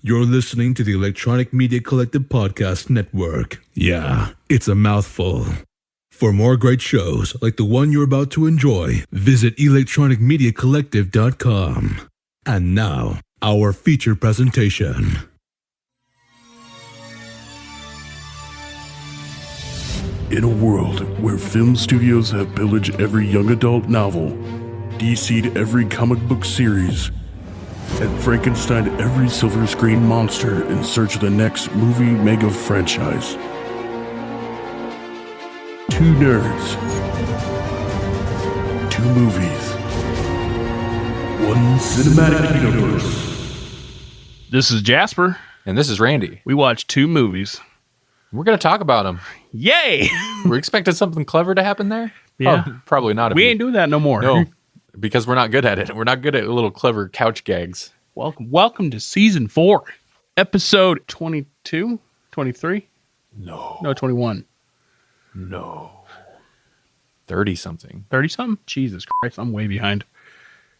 You're listening to the Electronic Media Collective Podcast Network. Yeah, it's a mouthful. For more great shows like the one you're about to enjoy, visit electronicmediacollective.com. And now, our feature presentation. In a world where film studios have pillaged every young adult novel, DC'd every comic book series, and Frankenstein every silver screen monster in search of the next movie mega franchise. Two nerds, two movies, one cinematic universe. This is Jasper. And this is Randy. We watched two movies. We're going to talk about them. Yay! We're expecting something clever to happen there? Yeah. Oh, probably not. We ain't doing that no more. No, because we're not good at it. We're not good at little clever couch gags. Welcome to season 4, episode 22, 23? No, 21. No. 30-something. 30-something? Jesus Christ, I'm way behind.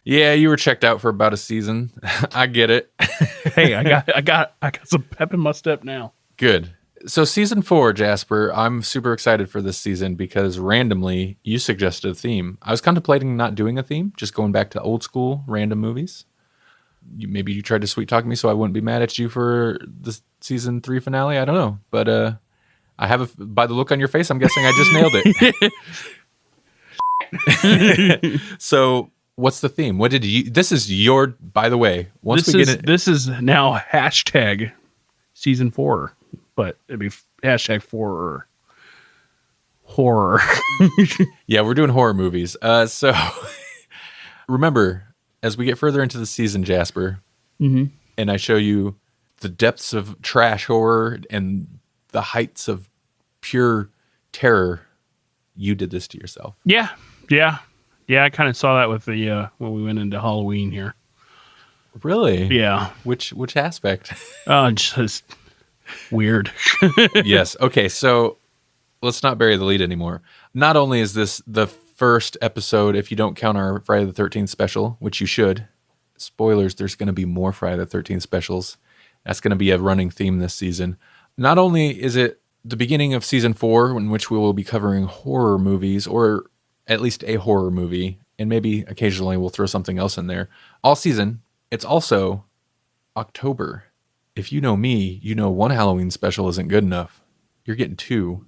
Yeah, you were checked out for about a season. I get it. Hey, I got some pep in my step now. Good. So season 4, Jasper, I'm super excited for this season because randomly you suggested a theme. I was contemplating not doing a theme, just going back to old school random movies. Maybe you tried to sweet talk me so I wouldn't be mad at you for the season 3 finale. I don't know. But I have by the look on your face, I'm guessing I just nailed it. So what's the theme? What did you, this is your, by the way, This is now hashtag season 4. But it'd be hashtag horror. Yeah, we're doing horror movies. So remember, as we get further into the season, Jasper, and I show you the depths of trash horror and the heights of pure terror, you did this to yourself. Yeah. I kind of saw that with the when we went into Halloween here. Really? Yeah. Which aspect? Just weird. Yes. Okay. So let's not bury the lead anymore. Not only is this the first episode, if you don't count our Friday the 13th special, which you should. Spoilers, there's going to be more Friday the 13th specials. That's going to be a running theme this season. Not only is it the beginning of season 4, in which we will be covering horror movies, or at least a horror movie, and maybe occasionally we'll throw something else in there. All season, it's also October. If you know me, you know one Halloween special isn't good enough. You're getting 2.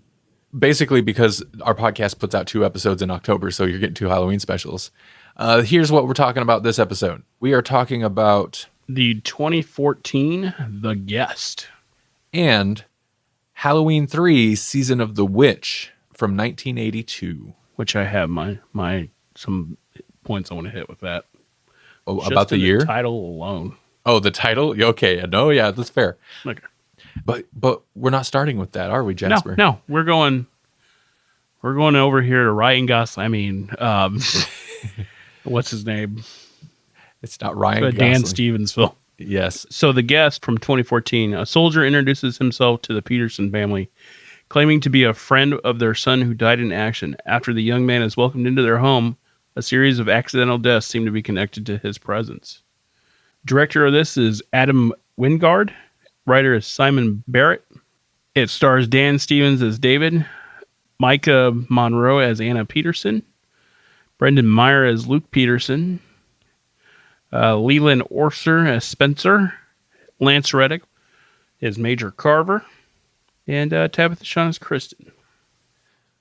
Basically because our podcast puts out 2 episodes in October, so you're getting 2 Halloween specials. Here's what we're talking about this episode. We are talking about the 2014 The Guest. And Halloween 3 Season of the Witch from 1982. Which I have my some points I want to hit with that. Oh, Just about the year? The title alone. Oh, the title? Okay. No, yeah, that's fair. Okay. But we're not starting with that, are we, Jasper? No, we're going over here to Ryan Gosling. I mean, what's his name? It's not Ryan Gosling. Dan Stevens film. Yes. So The Guest from 2014. A soldier introduces himself to the Peterson family, claiming to be a friend of their son who died in action. After the young man is welcomed into their home, a series of accidental deaths seem to be connected to his presence. Director of this is Adam Wingard. Writer is Simon Barrett. It stars Dan Stevens as David, Micah Monroe as Anna Peterson, Brendan Meyer as Luke Peterson, Leland Orser as Spencer, Lance Reddick is Major Carver, and Tabitha Shaw as Kristen.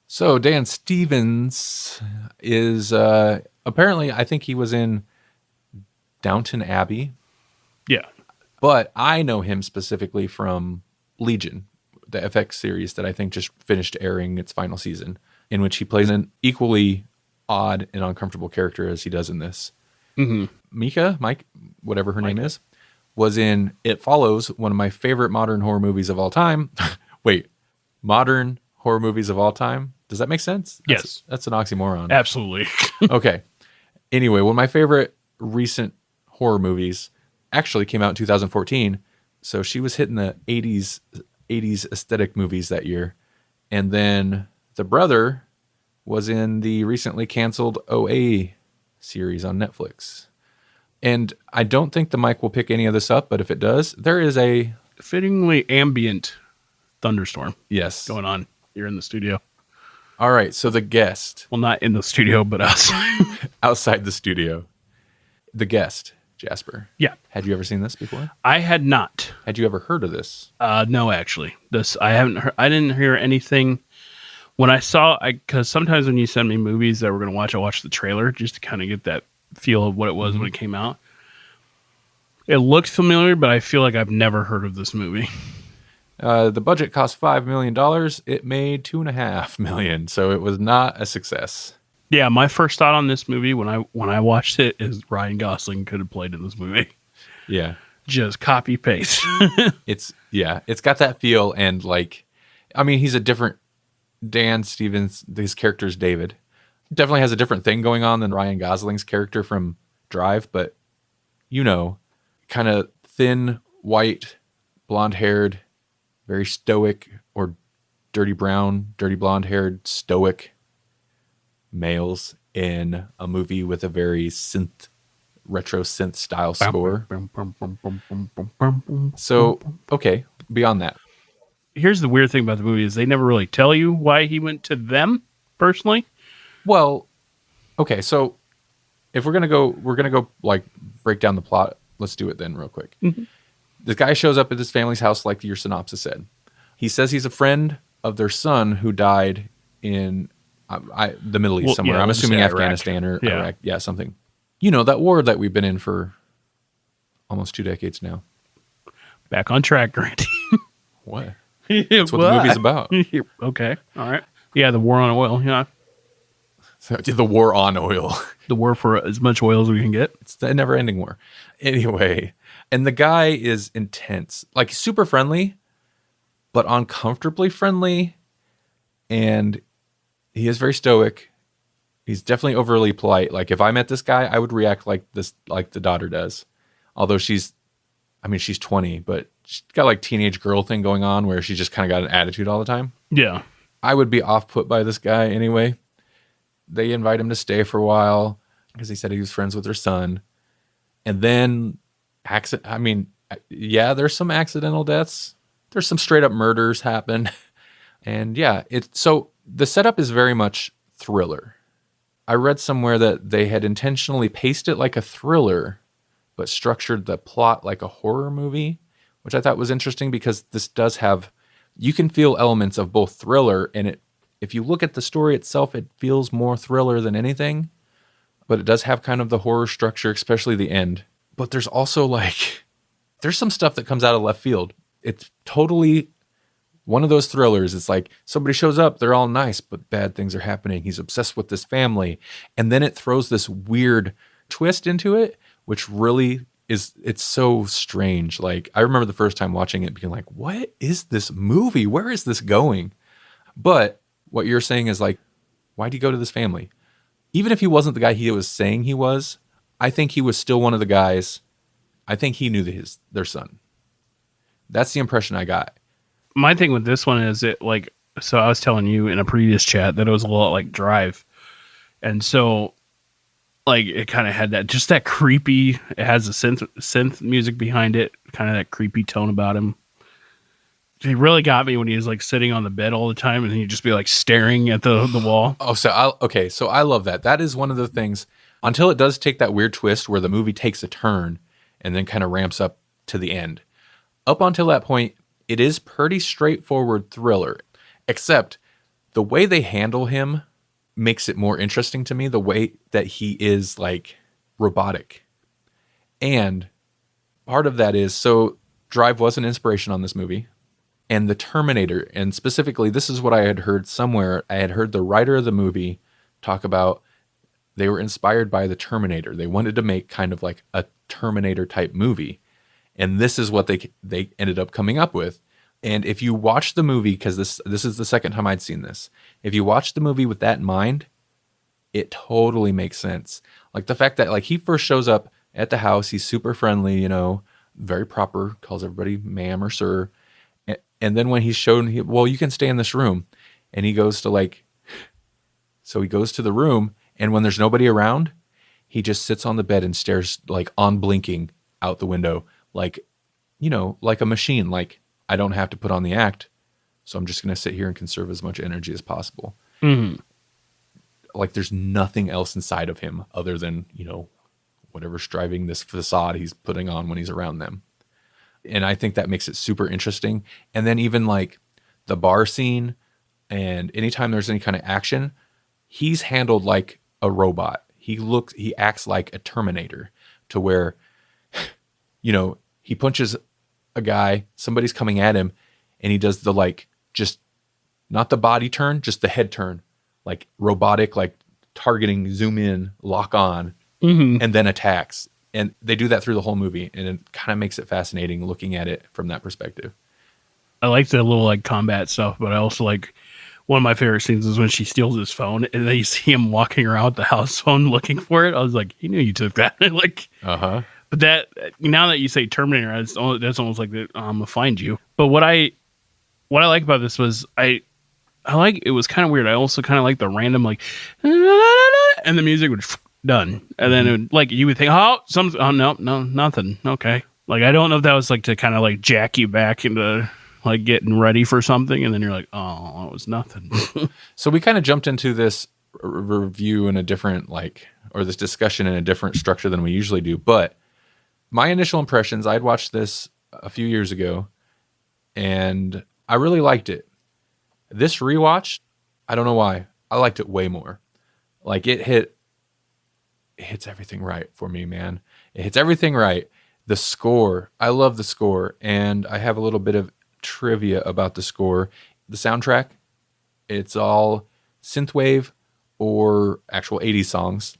So Dan Stevens is apparently, I think he was in Downton Abbey. Yeah. But I know him specifically from Legion, the FX series that I think just finished airing its final season, in which he plays an equally odd and uncomfortable character as he does in this. Mike, whatever her name is, was in It Follows, one of my favorite modern horror movies of all time. Wait, modern horror movies of all time? Does that make sense? Yes. That's an oxymoron. Absolutely. Okay. Anyway, one of my favorite recent horror movies actually came out in 2014. So she was hitting the 80s aesthetic movies that year. And then the brother was in the recently canceled OA series on Netflix. And I don't think the mic will pick any of this up, but if it does, there is a fittingly ambient thunderstorm yes going on here in the studio. All right, so the guest. Well, not in the studio, but us. Outside the studio. The guest, Jasper. Yeah. Had you ever seen this before? I had not. Had you ever heard of this? No, actually. This I haven't heard. I didn't hear anything. When I saw, because sometimes when you send me movies that we're going to watch, I watch the trailer just to kind of get that feel of what it was when it came out. It looked familiar, but I feel like I've never heard of this movie. The budget cost $5 million. It made $2.5 million, so it was not a success. Yeah, my first thought on this movie when I watched it is Ryan Gosling could have played in this movie. Yeah, just copy paste. It's got that feel, and like, I mean, he's a different Dan Stevens. His character's David. Definitely has a different thing going on than Ryan Gosling's character from Drive, but kind of thin, white, blonde-haired, very stoic, or dirty blonde-haired, stoic males in a movie with a very retro synth style score. So, okay, beyond that. Here's the weird thing about the movie is they never really tell you why he went to them personally. Well, okay, so if we're gonna go like break down the plot. Let's do it then real quick. Mm-hmm. This guy shows up at his family's house like your synopsis said. He says he's a friend of their son who died in the Middle East somewhere. I'm assuming Afghanistan or Iraq. Yeah, something. That war that we've been in for almost 2 decades now. Back on track, Grant. What? That's what the movie's about. Okay. All right. Yeah, the war on oil. Yeah. So, the war on oil. The war for as much oil as we can get. It's the never-ending war. Anyway, and the guy is intense. Like, super friendly, but uncomfortably friendly. And he is very stoic. He's definitely overly polite. Like, if I met this guy, I would react like this, like the daughter does. Although she's 20, but she's got like teenage girl thing going on where she just kind of got an attitude all the time. Yeah. I would be off-put by this guy anyway. They invite him to stay for a while because he said he was friends with their son. And then, there's some accidental deaths. There's some straight up murders happen. And so the setup is very much thriller. I read somewhere that they had intentionally paced it like a thriller, but structured the plot like a horror movie, which I thought was interesting because this does have, you can feel elements of both thriller and if you look at the story itself, it feels more thriller than anything, but it does have kind of the horror structure, especially the end. But there's also there's some stuff that comes out of left field. It's totally one of those thrillers. It's like somebody shows up, they're all nice, but bad things are happening. He's obsessed with this family. And then it throws this weird twist into it, which really it's so strange. Like, I remember the first time watching it being like, what is this movie? Where is this going? But what you're saying is like, why'd he go to this family? Even if he wasn't the guy he was saying he was, I think he was still one of the guys. I think he knew their son. That's the impression I got. My thing with this one is so I was telling you in a previous chat that it was a lot like Drive. And so it kind of had that creepy, it has a synth music behind it, kind of that creepy tone about him. He really got me when he was sitting on the bed all the time and he'd just be staring at the wall. Oh, so I love that. That is one of the things, until it does take that weird twist where the movie takes a turn and then kind of ramps up to the end. Up until that point, it is pretty straightforward thriller, except the way they handle him makes it more interesting to me, the way that he is robotic. And part of that is, so Drive was an inspiration on this movie. And the Terminator, and specifically, this is what I had heard somewhere. I had heard the writer of the movie talk about they were inspired by the Terminator. They wanted to make kind of like a Terminator type movie. And this is what they ended up coming up with. And if you watch the movie, because this is the second time I'd seen this, if you watch the movie with that in mind, it totally makes sense. Like the fact that he first shows up at the house, he's super friendly, very proper, calls everybody ma'am or sir. And then when he's shown, you can stay in this room. And he goes to so he goes to the room, and when there's nobody around, he just sits on the bed and stares like unblinking out the window, like, you know, like a machine. Like, I don't have to put on the act, so I'm just going to sit here and conserve as much energy as possible. Mm-hmm. Like, there's nothing else inside of him other than, you know, whatever's driving this facade he's putting on when he's around them. And I think that makes it super interesting. And then even like the bar scene, and anytime there's any kind of action, he's handled like a robot. He acts like a Terminator, to where, you know, he punches a guy, somebody's coming at him, and he does the like, just not the body turn, just the head turn, like robotic, like targeting, zoom in, lock on, and then attacks. And they do that through the whole movie, and it kind of makes it fascinating looking at it from that perspective. I like the little like combat stuff, but I also like, one of my favorite scenes is when she steals his phone and then you see him walking around the house phone looking for it. I was like, he knew you took that. Like, but that, now that you say Terminator, that's almost like I'm gonna find you. But what I like about this was I like, it was kind of weird. I also kind of like the random like, and the music would done, and then it would, like, you would think, no, nothing. Okay, like I don't know if that was like to kind of like jack you back into like getting ready for something, and then you're like, oh, it was nothing. So we kind of jumped into this review in a different, like, or this discussion in a different structure than we usually do. But my initial impressions, I'd watched this a few years ago, and I really liked it. This rewatch, I don't know why, I liked it way more. Like, it hits everything right for me, man. It hits everything right. The score, I love the score, and I have a little bit of trivia about the score. The soundtrack, it's all synthwave or actual 80s songs.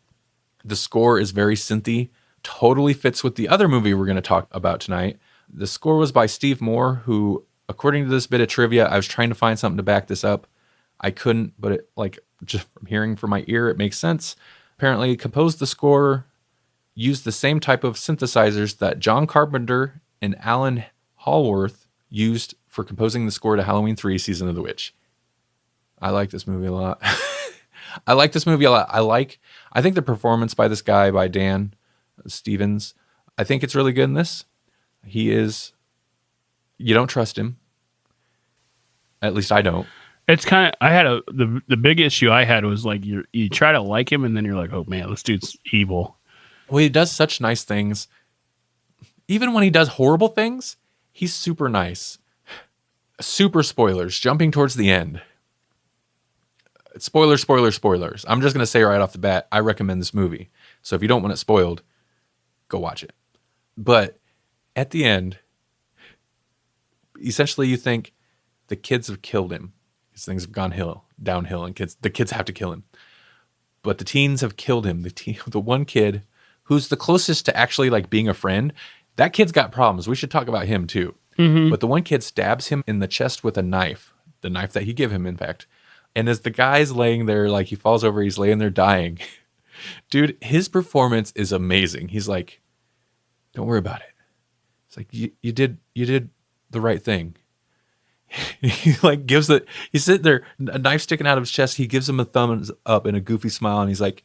The score is very synthy, totally fits with the other movie we're going to talk about tonight. The score was by Steve Moore, who, according to this bit of trivia, I was trying to find something to back this up. I couldn't, but it, like, just from hearing from my ear, it makes sense. Apparently composed the score, used the same type of synthesizers that John Carpenter and Alan Hallworth used for composing the score to Halloween 3 Season of the Witch. I like this movie a lot. I think the performance by this guy, by Dan Stevens, I think it's really good in this. You don't trust him. At least I don't. It's kind of, I had the big issue I had was like, you try to like him and then you're like, oh man, this dude's evil. Well, he does such nice things. Even when he does horrible things, he's super nice. Super spoilers, jumping towards the end. Spoilers. I'm just going to say right off the bat, I recommend this movie. So if you don't want it spoiled, go watch it. But at the end, essentially you think the kids have killed him. These things have gone downhill, and the kids have to kill him. But the teens have killed him. The one kid who's the closest to actually like being a friend, that kid's got problems. We should talk about him too. But the one kid stabs him in the chest with a knife, the knife that he gave him, in fact. And as the guy's laying there, like he falls over, he's laying there dying. Dude, his performance is amazing. He's like, don't worry about it. It's like, you did the right thing. He like he's sitting there, a knife sticking out of his chest. He gives him a thumbs up and a goofy smile, and he's like,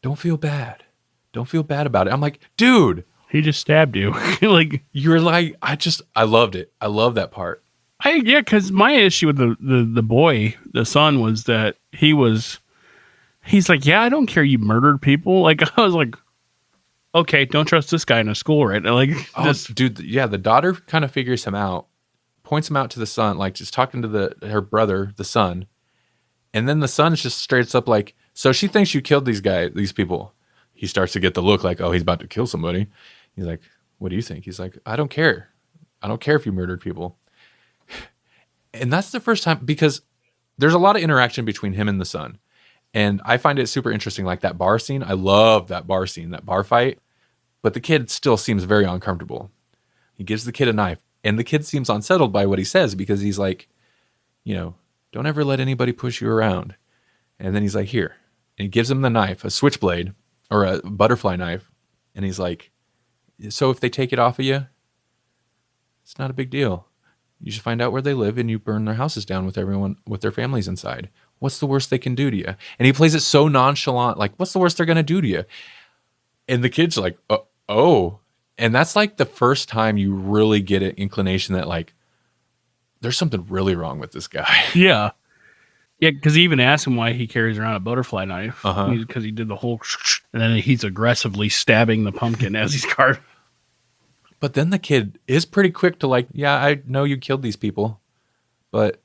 don't feel bad about it. I'm like, dude, he just stabbed you. Like, you're like, I loved it. I love that part. Because my issue with the boy, the son, was that he's like, yeah, I don't care you murdered people. Like, I was like, okay, don't trust this guy in a school, right? Like, dude, yeah, the daughter kind of figures him out, points him out to the son, like just talking to her brother, the son, and then the son's just straight up like, so she thinks you killed these people. He starts to get the look like, oh, he's about to kill somebody. He's like, what do you think? He's like, I don't care if you murdered people. And that's the first time, because there's a lot of interaction between him and the son, and I find it super interesting. Like that bar scene, I love that bar scene, that bar fight, but the kid still seems very uncomfortable. He gives the kid a knife, and the kid seems unsettled by what he says, because he's like, don't ever let anybody push you around. And then he's like, here. And he gives him the knife, a switchblade or a butterfly knife. And he's like, so if they take it off of you, it's not a big deal. You should find out where they live and you burn their houses down with everyone, with their families inside. What's the worst they can do to you? And he plays it so nonchalant, like, what's the worst they're going to do to you? And the kid's like, oh. And that's like the first time you really get an inclination that like, there's something really wrong with this guy. Yeah. Yeah, because he even asked him why he carries around a butterfly knife. Because he did the whole... And then he's aggressively stabbing the pumpkin as he's carving. But then the kid is pretty quick to like, yeah, I know you killed these people, but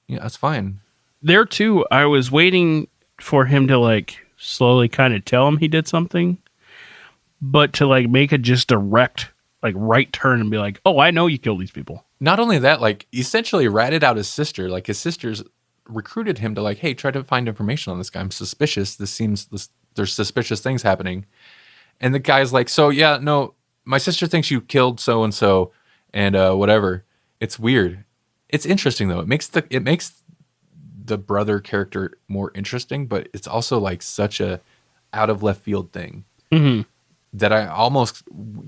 yeah, that's fine. There too, I was waiting for him to like slowly kind of tell him he did something, but to like make a just direct like right turn and be like, oh, I know you killed these people. Not only that, like essentially ratted out his sister. Like his sisters recruited him to like, hey, try to find information on this guy. I'm suspicious. There's suspicious things happening. And the guy's like, so yeah, no, my sister thinks you killed so-and-so and whatever. It's weird. It's interesting though. It makes the brother character more interesting, but it's also like such a out of left field thing that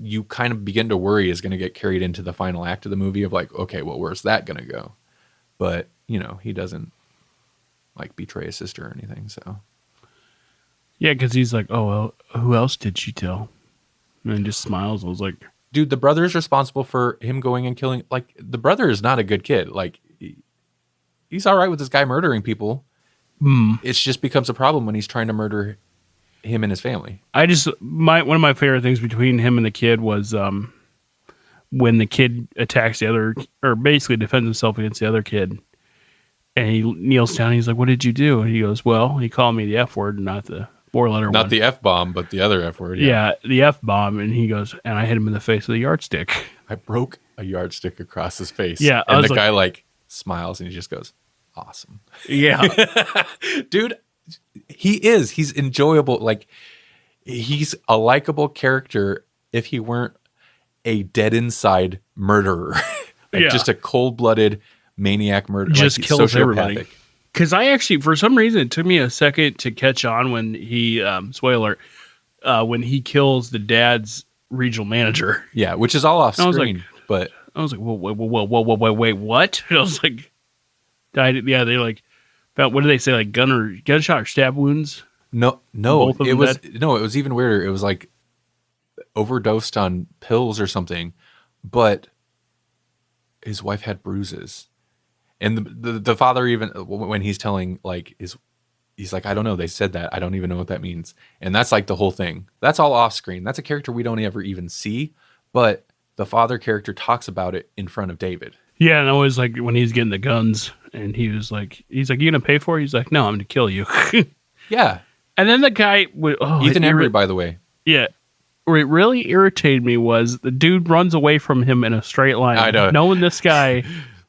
you kind of begin to worry is going to get carried into the final act of the movie of like, okay, well, where's that going to go? But you know, he doesn't like betray his sister or anything. So yeah, because he's like, oh, well, who else did she tell? And then just smiles. I was like, dude, the brother is responsible for him going and killing. Like the brother is not a good kid. Like he's all right with this guy murdering people. It just becomes a problem when he's trying to murder him and his family. one of my favorite things between him and the kid was when the kid attacks the other, or basically defends himself against the other kid, and he kneels down. And he's like, "What did you do?" And he goes, "Well, he called me the F word, not the 4-letter one. Not the F bomb, but the other F word. Yeah, the F bomb." And he goes, "And I hit him in the face with a yardstick." I broke a yardstick across his face. Yeah, and the guy like smiles and he just goes, "Awesome." Yeah, dude, he's enjoyable. Like he's a likable character if he weren't a dead inside murderer, just a cold-blooded maniac murderer, just like, kills everybody. Because I actually, for some reason, it took me a second to catch on when he, spoiler alert, when he kills the dad's regional manager. Yeah, which is all off screen. But I was like, wait, what? And I was like, yeah, they like found, what did they say, like gunshot or stab wounds? No, it was even weirder. It was like overdosed on pills or something, but his wife had bruises. And the father, even when he's telling like he's like, I don't know. They said that. I don't even know what that means. And that's like the whole thing. That's all off screen. That's a character we don't ever even see. But the father character talks about it in front of David. Yeah, and always like when he's getting the guns, and he's like, you gonna pay for it? He's like, no, I'm gonna kill you. Yeah. And then the guy, Ethan Embry, by the way. Yeah. What really irritated me was the dude runs away from him in a straight line. I know. Knowing this guy.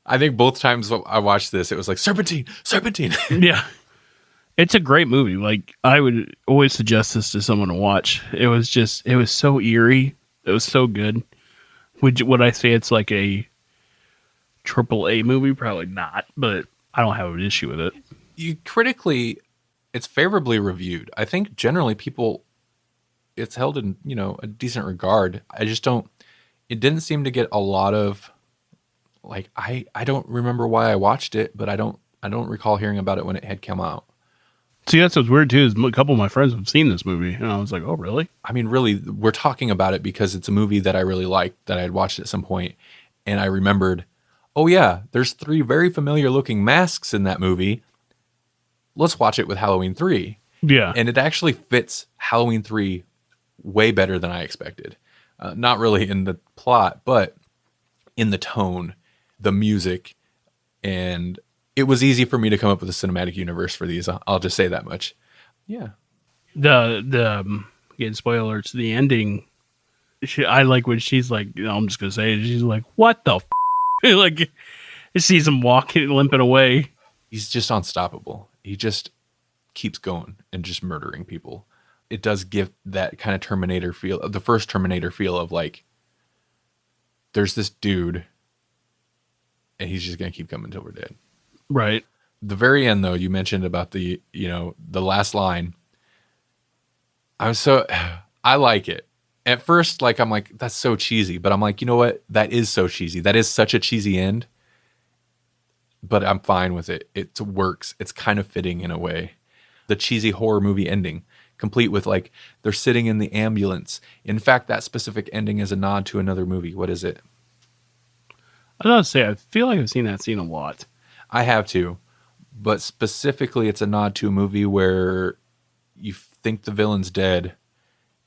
I think both times I watched this, it was like serpentine. Yeah. It's a great movie. Like, I would always suggest this to someone to watch. It was so eerie. It was so good. Would I say it's like a AAA movie? Probably not, but I don't have an issue with it. Critically, it's favorably reviewed. I think generally it's held in, a decent regard. It didn't seem to get a lot of, like, I don't remember why I watched it, but I don't recall hearing about it when it had come out. See, that's what's weird too, is a couple of my friends have seen this movie, and I was like, oh, really? I mean, really, we're talking about it because it's a movie that I really liked, that I had watched at some point, and I remembered, oh yeah, there's 3 very familiar looking masks in that movie. Let's watch it with Halloween 3. Yeah. And it actually fits Halloween 3 way better than I expected. Not really in the plot, but in the tone, the music, and it was easy for me to come up with a cinematic universe for these. I'll just say that much. Yeah. The again, spoiler alerts, the ending, I like when she's like, I'm just going to say it, she's like, what the f-? Like, it sees him walking, limping away. He's just unstoppable. He just keeps going and just murdering people. It does give that kind of Terminator feel, the first Terminator feel of like, there's this dude and he's just going to keep coming until we're dead. Right. The very end, though, you mentioned about the last line. I like it. At first, like, I'm like, that's so cheesy. But I'm like, you know what? That is so cheesy. That is such a cheesy end. But I'm fine with it. It works. It's kind of fitting in a way. The cheesy horror movie ending. complete with like they're sitting in the ambulance. In fact, that specific ending is a nod to another movie. What is it? I was going to say, I feel like I've seen that scene a lot. I have too, but specifically it's a nod to a movie where you think the villain's dead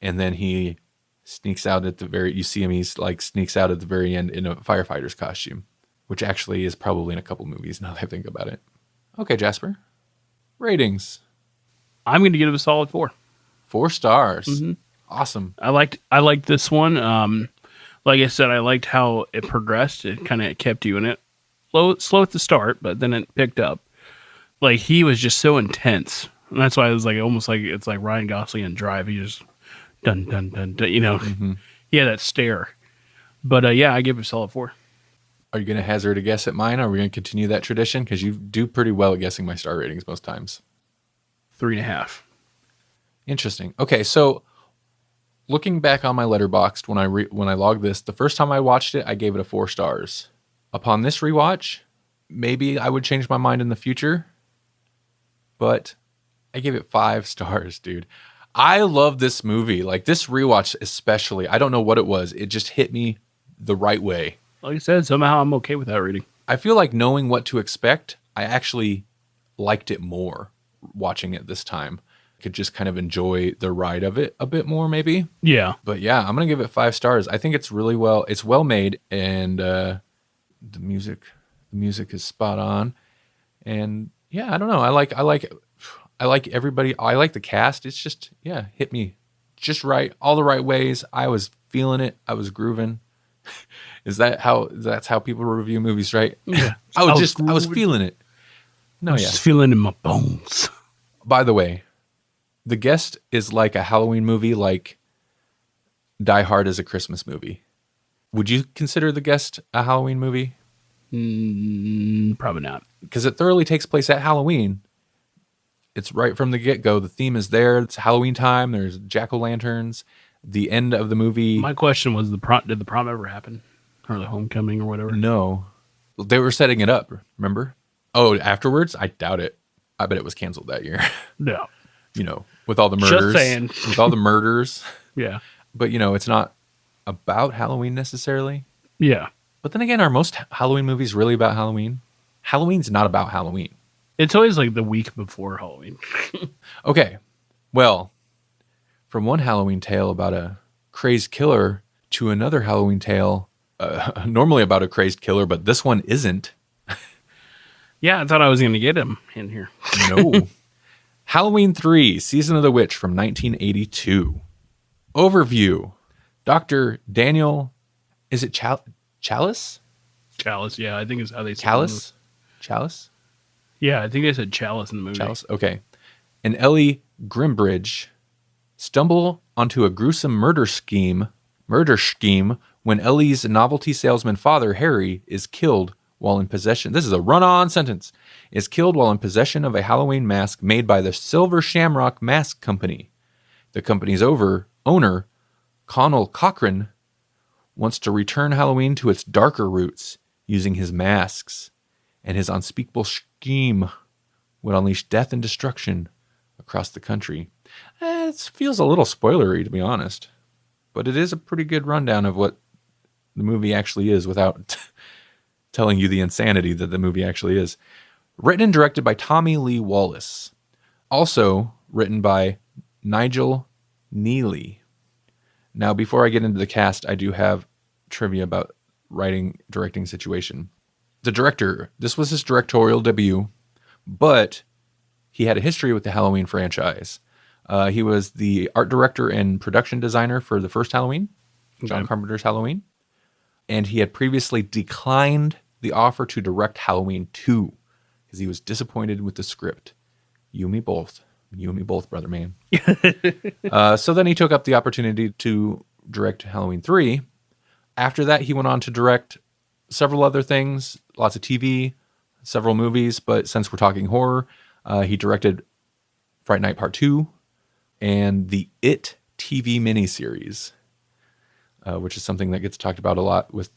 and then he sneaks out at the very, you see him, he's like sneaks out at the very end in a firefighter's costume, which actually is probably in a couple movies now that I think about it. Okay, Jasper. Ratings. I'm going to give it a solid 4. 4 stars. Awesome. I liked this one. Like I said, I liked how it progressed. It kind of kept you in it. Slow at the start, but then it picked up. Like, he was just so intense. And that's why it was like almost like it's like Ryan Gosling in Drive. He just dun dun dun, dun you know. He had that stare. But yeah, I give it a solid 4. Are you going to hazard a guess at mine? Are we going to continue that tradition? Because you do pretty well at guessing my star ratings most times. 3.5. Interesting. Okay, so looking back on my Letterboxd when I logged this, the first time I watched it, I gave it a 4 stars. Upon this rewatch, maybe I would change my mind in the future, but I gave it 5 stars, dude. I love this movie. Like, this rewatch especially. I don't know what it was. It just hit me the right way. Like I said, somehow I'm okay with that rating. I feel like knowing what to expect, I actually liked it more watching it this time. Could just kind of enjoy the ride of it a bit more, maybe. Yeah. But yeah, I'm going to give it 5 stars. I think it's really it's well made, and the music is spot on. And yeah, I don't know. I like everybody. I like the cast. It's just, yeah, hit me just right, all the right ways. I was feeling it. I was grooving. That's how people review movies, right? Yeah. I was feeling it. No, yeah. Just feeling it in my bones. By the way, The Guest is like a Halloween movie, like Die Hard is a Christmas movie. Would you consider The Guest a Halloween movie? Probably not. Because it thoroughly takes place at Halloween. It's right from the get-go. The theme is there. It's Halloween time. There's jack-o'-lanterns. The end of the movie. My question was, did the prom ever happen? Or the homecoming or whatever? No. They were setting it up, remember? Oh, afterwards? I doubt it. I bet it was canceled that year. No. You know, with all the murders. Just saying. With all the murders. Yeah. But, you know, it's not about Halloween necessarily. Yeah. But then again, are most Halloween movies really about Halloween? Halloween's not about Halloween. It's always like the week before Halloween. Okay. Well, from one Halloween tale about a crazed killer to another Halloween tale, normally about a crazed killer, but this one isn't. Yeah, I thought I was going to get him in here. No. Halloween 3, Season of the Witch from 1982. Overview. Dr. Daniel, is it Chalice? Chalice, yeah, I think is how they say Chalice? Chalice? Yeah, I think they said Chalice in the movie. Chalice, okay. And Ellie Grimbridge stumble onto a gruesome murder scheme when Ellie's novelty salesman father, Harry, is killed while in possession. This is a run-on sentence. Is killed while in possession of a Halloween mask made by the Silver Shamrock Mask Company. The company's owner, Connell Cochran, wants to return Halloween to its darker roots using his masks, and his unspeakable scheme would unleash death and destruction across the country. It feels a little spoilery, to be honest, but it is a pretty good rundown of what the movie actually is without telling you the insanity that the movie actually is. Written and directed by Tommy Lee Wallace. Also written by Nigel Neely. Now, before I get into the cast, I do have trivia about directing situation. The director, this was his directorial debut, but he had a history with the Halloween franchise. He was the art director and production designer for the first Halloween, John Carpenter's Halloween. And he had previously declined the offer to direct Halloween 2 because he was disappointed with the script. You and me both, brother man. So then he took up the opportunity to direct Halloween 3. After that, he went on to direct several other things, lots of TV, several movies. But since we're talking horror, he directed Fright Night Part 2 and the It TV miniseries, which is something that gets talked about a lot with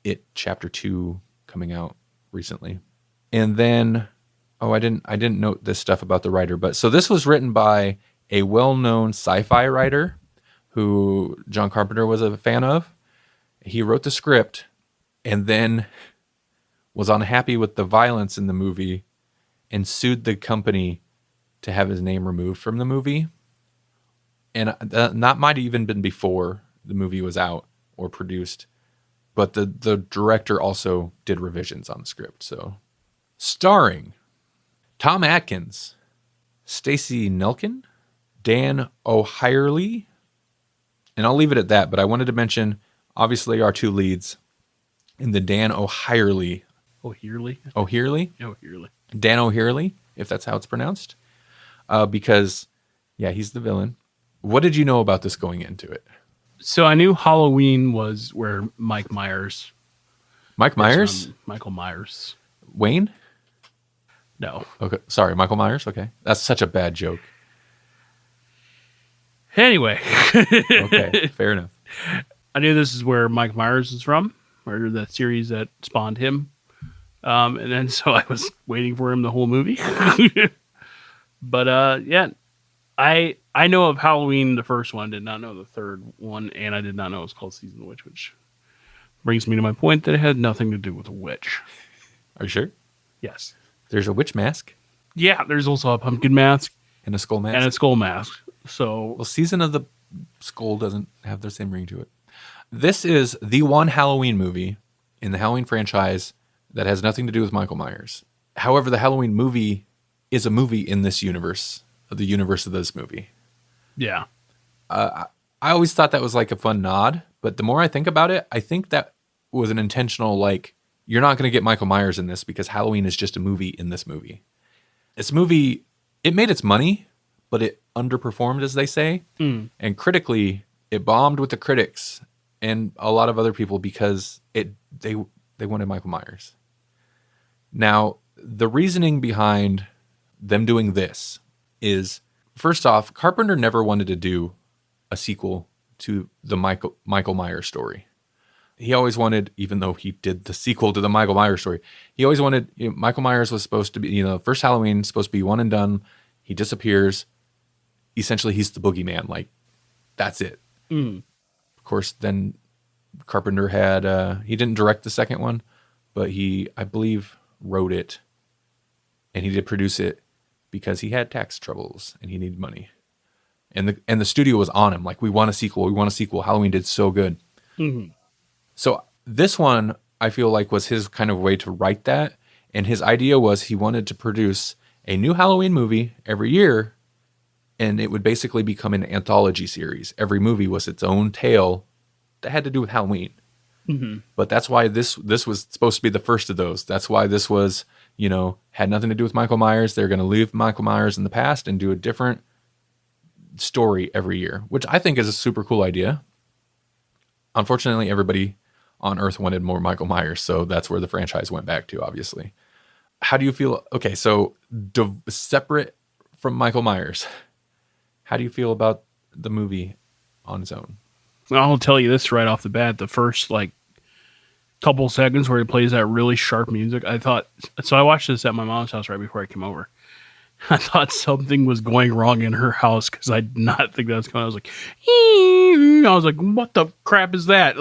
It Chapter 2 coming out recently. And then, I didn't note this stuff about the writer, but so this was written by a well-known sci-fi writer who John Carpenter was a fan of. He wrote the script and then was unhappy with the violence in the movie and sued the company to have his name removed from the movie. And that might have even been before the movie was out or produced. But the director also did revisions on the script. So, starring Tom Atkins, Stacey Nelkin, Dan O'Hirely, and I'll leave it at that. But I wanted to mention, obviously, our two leads in the Dan O'Hirely. O'Hirely? O'Hirely? O'Hirely. Dan O'Hirely, if that's how it's pronounced. Because, yeah, he's the villain. What did you know about this going into it? So I knew Halloween was where Mike Myers. Mike Myers? Michael Myers. Wayne? No. Okay, sorry, Michael Myers. Okay, that's such a bad joke. Anyway. Okay, fair enough. I knew this is where Mike Myers is from, or the series that spawned him. And then so I was waiting for him the whole movie. But yeah, I know of Halloween, the first one, did not know the third one, and I did not know it was called Season of the Witch, which brings me to my point that it had nothing to do with a witch. Are you sure? Yes. There's a witch mask. Yeah, there's also a pumpkin mask. And a skull mask. And a skull mask. So, well, Season of the Skull doesn't have the same ring to it. This is the one Halloween movie in the Halloween franchise that has nothing to do with Michael Myers. However, the Halloween movie is a movie in this universe, the universe of this movie. Yeah. I always thought that was like a fun nod, but the more I think about it, I think that was an intentional, like, you're not going to get Michael Myers in this because Halloween is just a movie in this movie. This movie, it made its money, but it underperformed, as they say. And critically, it bombed with the critics and a lot of other people because they wanted Michael Myers. Now, the reasoning behind them doing this is, first off, Carpenter never wanted to do a sequel to the Michael Myers story. He always wanted, even though he did the sequel to the Michael Myers story, he always wanted, Michael Myers was supposed to be, first Halloween, supposed to be one and done. He disappears. Essentially, he's the boogeyman. Like, that's it. Of course, then Carpenter had, he didn't direct the second one, but he, I believe, wrote it. And he did produce it because he had tax troubles and he needed money. And the studio was on him. Like, we want a sequel. We want a sequel. Halloween did so good. Mm-hmm. So this one, I feel like, was his kind of way to write that. And his idea was he wanted to produce a new Halloween movie every year. And it would basically become an anthology series. Every movie was its own tale that had to do with Halloween. Mm-hmm. But that's why this was supposed to be the first of those. That's why this was, had nothing to do with Michael Myers. They're going to leave Michael Myers in the past and do a different story every year, which I think is a super cool idea. Unfortunately, everybody on Earth wanted more Michael Myers, so that's where the franchise went back to, obviously. How do you feel? Okay, so separate from Michael Myers, how do you feel about the movie on its own? I'll tell you this right off the bat. The first, couple seconds where he plays that really sharp music, I watched this at my mom's house right before I came over. I thought something was going wrong in her house because I did not think that was going on. I was like, what the crap is that?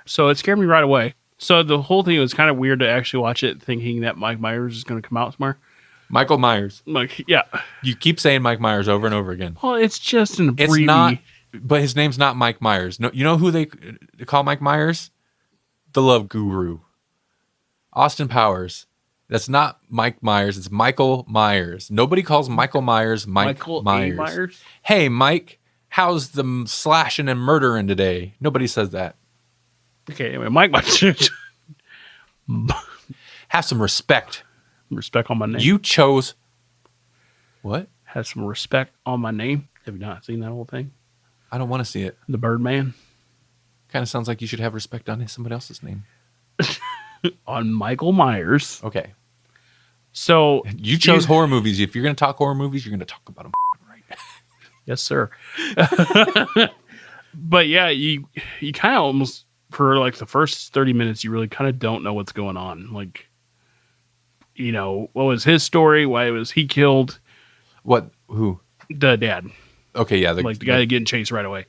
So it scared me right away. So the whole thing was kind of weird to actually watch it thinking that Mike Myers is going to come out somewhere. Michael Myers. Yeah. You keep saying Mike Myers over and over again. Well, it's just an abbreviation. It's not, but his name's not Mike Myers. No, you know who they call Mike Myers? The Love Guru. Austin Powers. That's not Mike Myers. It's Michael Myers. Nobody calls Michael Myers Michael Myers. Myers. Hey, Mike, how's the slashing and murdering today? Nobody says that. Okay, anyway, Mike Myers. Have some respect. Respect on my name. You chose... What? Have some respect on my name. Have you not seen that whole thing? I don't want to see it. The Birdman. Kind of sounds like you should have respect on somebody else's name. On Michael Myers. Okay. So you chose horror movies. If you're going to talk horror movies, you're going to talk about them right. Yes, sir. But yeah, you kind of almost, for the first 30 minutes, you really kind of don't know what's going on. What was his story? Why was he killed? What? Who? The dad, Okay, yeah, like the guy getting chased right away.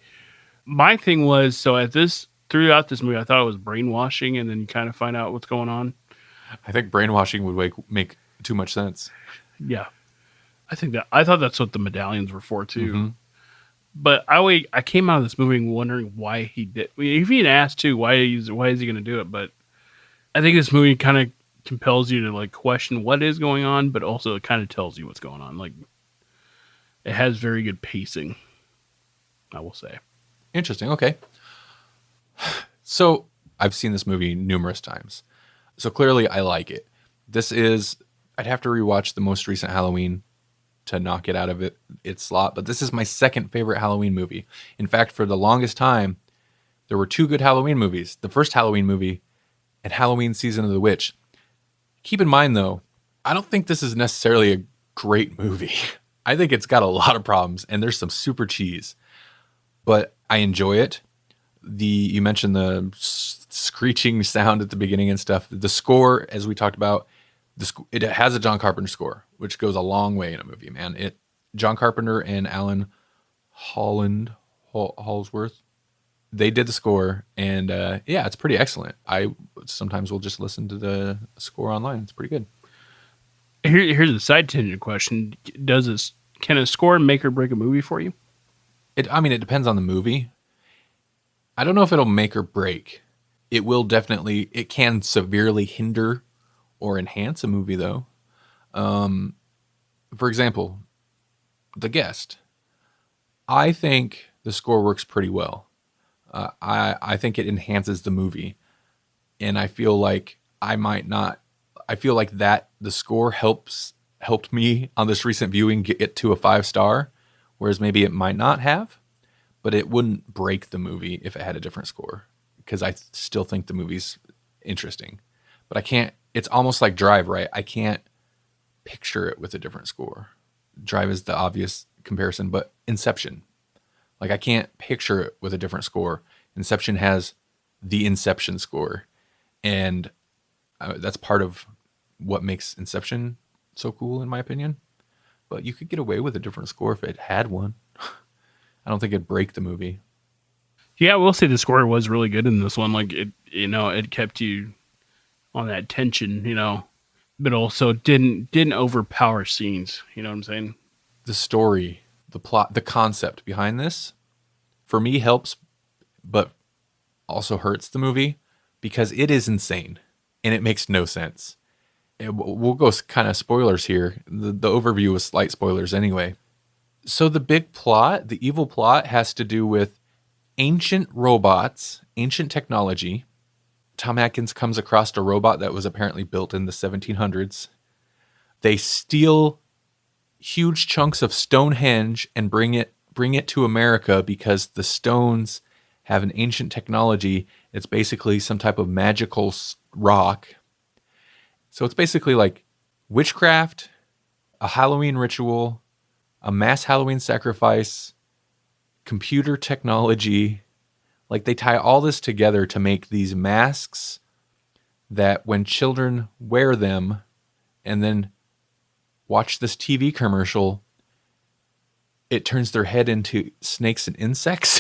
My thing was, so throughout this movie, I thought it was brainwashing, and then you kind of find out what's going on. I think brainwashing would make too much sense. Yeah, I thought that's what the medallions were for too. Mm-hmm. But I came out of this movie wondering why he did. I mean, if he had asked too, why is he going to do it? But I think this movie kind of compels you to like question what is going on, but also it kind of tells you what's going on. Like it has very good pacing, I will say. Interesting. Okay. So I've seen this movie numerous times. So clearly I like it. I'd have to rewatch the most recent Halloween to knock it out of its slot, but this is my second favorite Halloween movie. In fact, for the longest time, there were two good Halloween movies. The first Halloween movie and Halloween Season of the Witch. Keep in mind, though, I don't think this is necessarily a great movie. I think it's got a lot of problems, and there's some super cheese. But I enjoy it. You mentioned the screeching sound at the beginning and stuff. The score, as we talked about, it has a John Carpenter score, which goes a long way in a movie, man. John Carpenter and Alan Hallsworth, they did the score, and yeah, it's pretty excellent. I sometimes will just listen to the score online. It's pretty good. Here's a side tangent question: can a score make or break a movie for you? It depends on the movie. I don't know if it'll make or break. It can severely hinder or enhance a movie, though. For example, The Guest. I think the score works pretty well. I think it enhances the movie, and I feel like that the score helped me on this recent viewing get it to a 5-star, whereas maybe it might not have, but it wouldn't break the movie if it had a different score, because I still think the movie's interesting. But I can't. It's almost like Drive, right? I can't picture it with a different score. Drive is the obvious comparison, but Inception. Like, I can't picture it with a different score. Inception has the Inception score. And that's part of what makes Inception so cool, in my opinion. But you could get away with a different score if it had one. I don't think it'd break the movie. Yeah, we'll say the score was really good in this one. Like, it kept you on that tension, but also didn't overpower scenes. You know what I'm saying? The story, the plot, the concept behind this, for me, helps, but also hurts the movie because it is insane and it makes no sense. We'll go kind of spoilers here. The overview was slight spoilers anyway. So the big plot, the evil plot, has to do with ancient robots, ancient technology. Tom Atkins comes across a robot that was apparently built in the 1700s. They steal huge chunks of Stonehenge and bring it to America because the stones have an ancient technology. It's basically some type of magical rock. So it's basically like witchcraft, a Halloween ritual, a mass Halloween sacrifice, computer technology. Like, they tie all this together to make these masks that when children wear them and then watch this TV commercial, it turns their head into snakes and insects.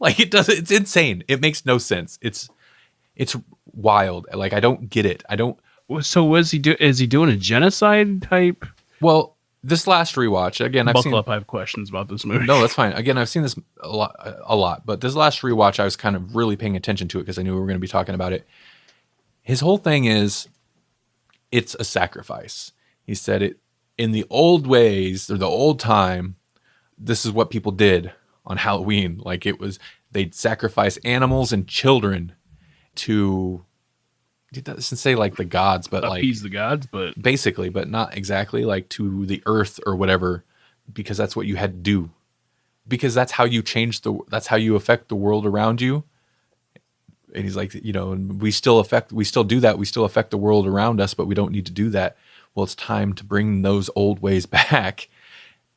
Like, it's insane. It makes no sense. It's wild. Like, I don't get it. So is he doing a genocide type? Well, this last rewatch, again, Buckle up, I have questions about this movie. No, that's fine. Again, I've seen this a lot, but this last rewatch, I was kind of really paying attention to it because I knew we were going to be talking about it. His whole thing is, it's a sacrifice. He said it in the old ways, or the old time, this is what people did on Halloween. Like, they'd sacrifice animals and children to, it doesn't say like the gods, but appease the gods, but basically, but not exactly, like to the earth or whatever, because that's what you had to do, because that's how you that's how you affect the world around you. And he's like, we still do that. We still affect the world around us, but we don't need to do that. Well, it's time to bring those old ways back.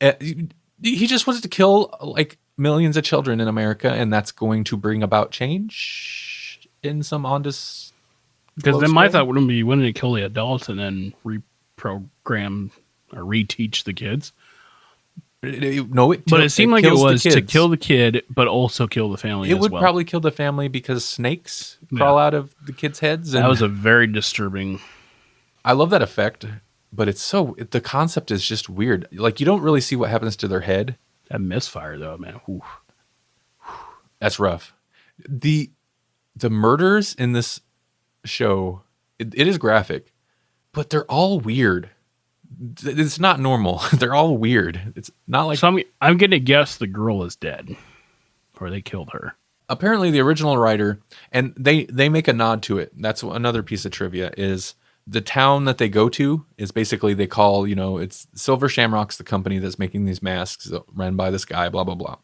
He just wants to kill like millions of children in America, and that's going to bring about change in some undisclosed. Because then my thought wouldn't it kill the adults and then reprogram or reteach the kids? But it seemed like it was to kill the kid, but also kill the family. It would probably kill the family because snakes crawl out of the kids' heads. And that was a very disturbing. I love that effect, but the concept is just weird. Like, you don't really see what happens to their head. That misfire, though, man. Oof. That's rough. The murders in this show, it is graphic, but they're all weird. It's not normal. They're all weird. It's not like... So I'm going to guess the girl is dead, or they killed her. Apparently, the original writer, and they make a nod to it. That's another piece of trivia, is the town that they go to is basically, they call, it's Silver Shamrock's the company that's making these masks run by this guy, blah, blah, blah.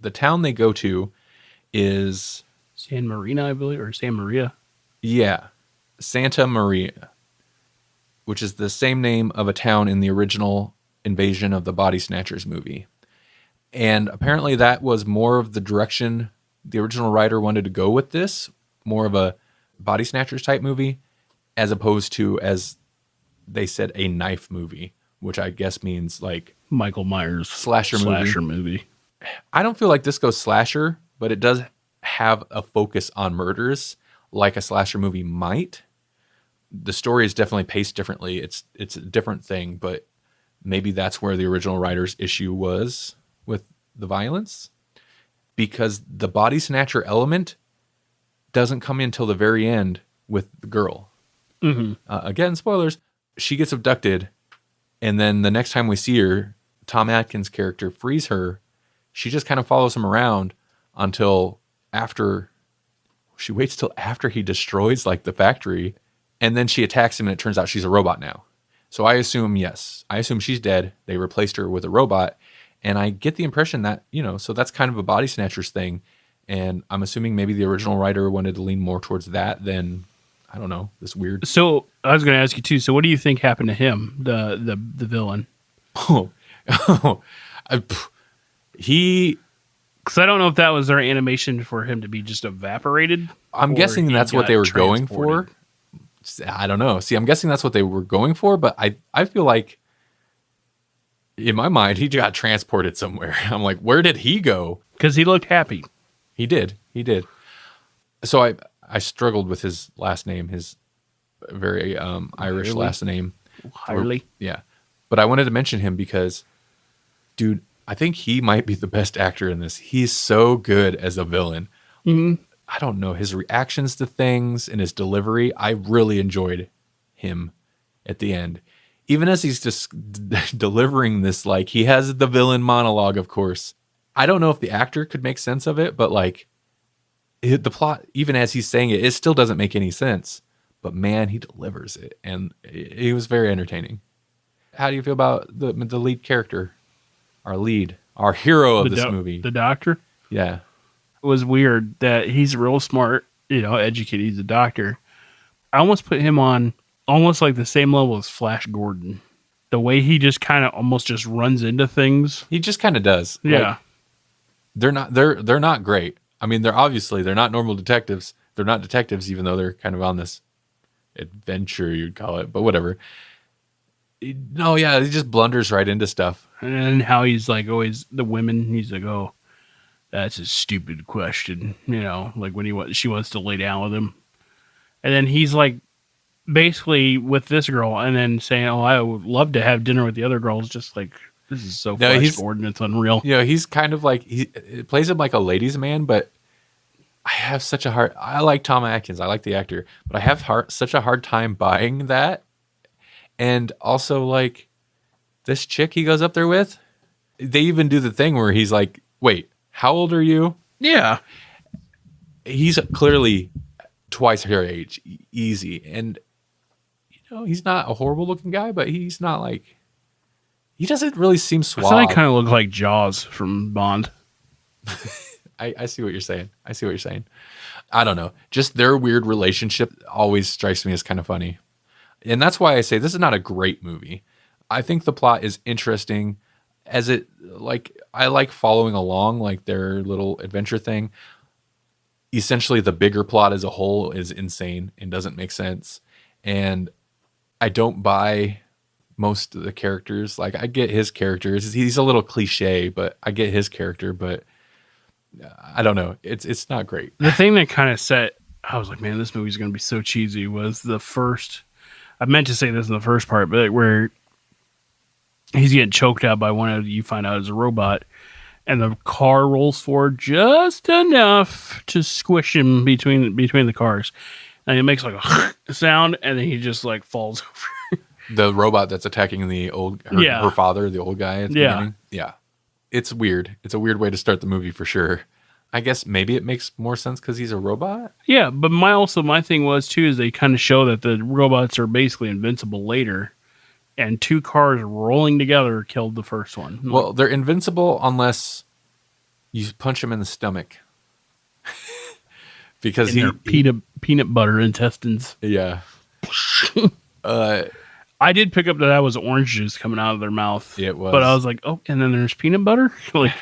The town they go to is... San Marina, I believe, or San Maria. Yeah, Santa Maria, which is the same name of a town in the original Invasion of the Body Snatchers movie. And apparently that was more of the direction the original writer wanted to go with this, more of a Body Snatchers type movie, as opposed to, as they said, a knife movie, which I guess means like Michael Myers slasher movie. I don't feel like this goes slasher, but it does have a focus on murders like a slasher movie might. The story is definitely paced differently. It's a different thing, but maybe that's where the original writer's issue was with the violence, because the body snatcher element doesn't come in until the very end with the girl. Mm-hmm. Again, spoilers. She gets abducted, and then the next time we see her, Tom Atkins' character frees her. She just kind of follows him around until after... She waits till after he destroys like the factory, and then she attacks him, and it turns out she's a robot now. So I assume she's dead. They replaced her with a robot, and I get the impression that, so that's kind of a body snatchers thing, and I'm assuming maybe the original writer wanted to lean more towards that than, I don't know, this weird... So I was going to ask you too, so what do you think happened to him, the villain? He... Because I don't know if that was their animation for him to be just evaporated. I'm guessing that's what they were going for. I don't know. See, I'm guessing that's what they were going for, but I feel like in my mind, he got transported somewhere. I'm like, where did he go? Because he looked happy. He did. So I struggled with his last name, his very Irish last name. Hirely. Yeah. But I wanted to mention him because, dude, I think he might be the best actor in this. He's so good as a villain. Mm-hmm. I don't know, his reactions to things and his delivery. I really enjoyed him at the end. Even as he's just delivering this, like, he has the villain monologue, of course. I don't know if the actor could make sense of it, but like the plot, even as he's saying it, it still doesn't make any sense. But man, he delivers it. And he was very entertaining. How do you feel about the lead character? Our hero of this movie. The doctor? Yeah. It was weird that he's real smart, educated. He's a doctor. I almost put him on almost like the same level as Flash Gordon. The way he just kind of almost just runs into things. He just kind of does. Yeah. Like, they're not great. I mean, they're not normal detectives. They're not detectives, even though they're kind of on this adventure, you'd call it, but whatever. No, yeah, he just blunders right into stuff. And how he's like always the women, he's like, oh, that's a stupid question, like when she wants to lay down with him. And then he's like basically with this girl and then saying, oh, I would love to have dinner with the other girls. Just like, this is so Flash Gordon, it's unreal. He's kind of like, it plays him like a ladies' man, but I have such a hard, I like Tom Atkins, I like the actor, but I have such a hard time buying that. And also, like, this chick he goes up there with, they even do the thing where he's like, wait, how old are you? Yeah. He's clearly twice her age, easy. And, he's not a horrible looking guy, but he's not like, he doesn't really seem suave. I thought he kind of looked like Jaws from Bond. I see what you're saying. I don't know. Just their weird relationship always strikes me as kind of funny. And that's why I say this is not a great movie. I think the plot is interesting as I like following along, like their little adventure thing. Essentially, the bigger plot as a whole is insane and doesn't make sense. And I don't buy most of the characters. Like, I get his characters. He's a little cliche, but I get his character. But I don't know. It's not great. The thing that kind of I was like, man, this movie's going to be so cheesy, was the first. I meant to say this in the first part, but where he's getting choked out by one of you find out is a robot, and the car rolls forward just enough to squish him between the cars, and it makes like a sound, and then he just like falls over. The robot that's attacking her father, the old guy at the beginning. Yeah. It's weird. It's a weird way to start the movie for sure. I guess maybe it makes more sense because he's a robot. Yeah, but my thing was too is they kind of show that the robots are basically invincible later, and two cars rolling together killed the first one. Well, they're invincible unless you punch him in the stomach, because peanut butter intestines. Yeah. I did pick up that was orange juice coming out of their mouth. It was, but I was like, oh, and then there's peanut butter. Like,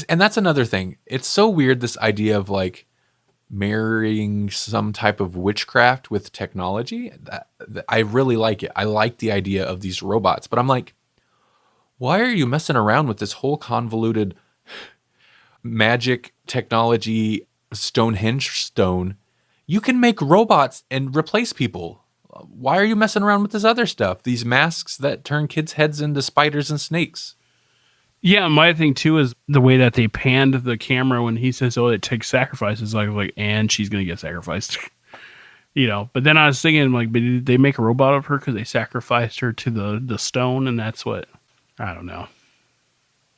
and that's another thing. It's so weird, this idea of like marrying some type of witchcraft with technology. That I really like it. I like the idea of these robots, but I'm like, why are you messing around with this whole convoluted magic technology Stonehenge stone? You can make robots and replace people. Why are you messing around with this other stuff? These masks that turn kids' heads into spiders and snakes. Yeah, my thing too is the way that they panned the camera when he says, "Oh, it takes sacrifices." Like, and she's gonna get sacrificed, But then I was thinking, like, but did they make a robot of her because they sacrificed her to the stone, and that's what I don't know.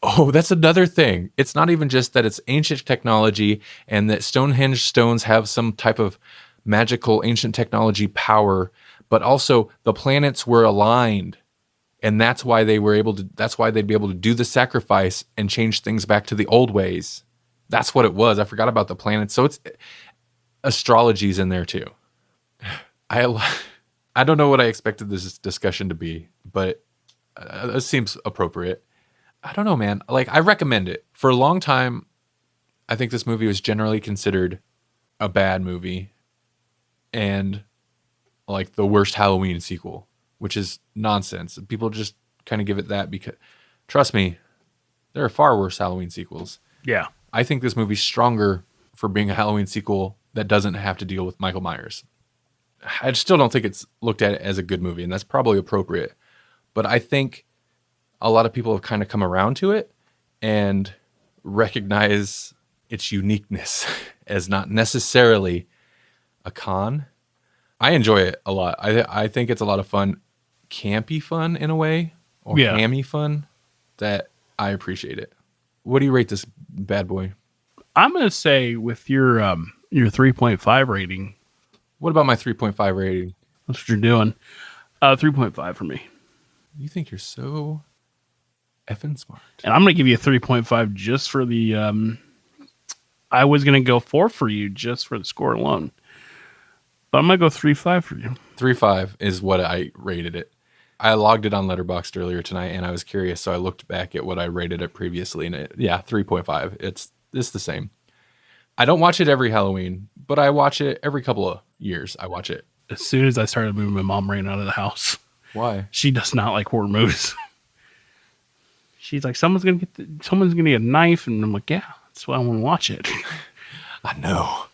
Oh, that's another thing. It's not even just that it's ancient technology and that Stonehenge stones have some type of magical ancient technology power, but also the planets were aligned. And that's why they'd be able to do the sacrifice and change things back to the old ways. That's what it was. I forgot about the planets. So it's astrology's in there too. I don't know what I expected this discussion to be, but it seems appropriate. I don't know, man. Like, I recommend it. For a long time, I think this movie was generally considered a bad movie and like the worst Halloween sequel, which is nonsense. People just kind of give it that because, trust me, there are far worse Halloween sequels. Yeah. I think this movie's stronger for being a Halloween sequel that doesn't have to deal with Michael Myers. I still don't think it's looked at as a good movie, and that's probably appropriate. But I think a lot of people have kind of come around to it and recognize its uniqueness as not necessarily a con. I enjoy it a lot. I think it's a lot of fun, campy fun in a way, or hammy fun, that I appreciate it. What do you rate this bad boy? I'm going to say with your 3.5 rating. What about my 3.5 rating? That's what you're doing. 3.5 for me. You think you're so effing smart. And I'm going to give you a 3.5 just for the... I was going to go 4 for you just for the score alone. But I'm going to go 3.5 for you. 3.5 is what I rated it. I logged it on Letterboxd earlier tonight, and I was curious, so I looked back at what I rated it previously, and 3.5. It's the same. I don't watch it every Halloween, but I watch it every couple of years. I watch it. As soon as I started moving, my mom ran out of the house. Why? She does not like horror movies. She's like, someone's gonna get a knife, and I'm like, yeah, that's why I want to watch it. I know.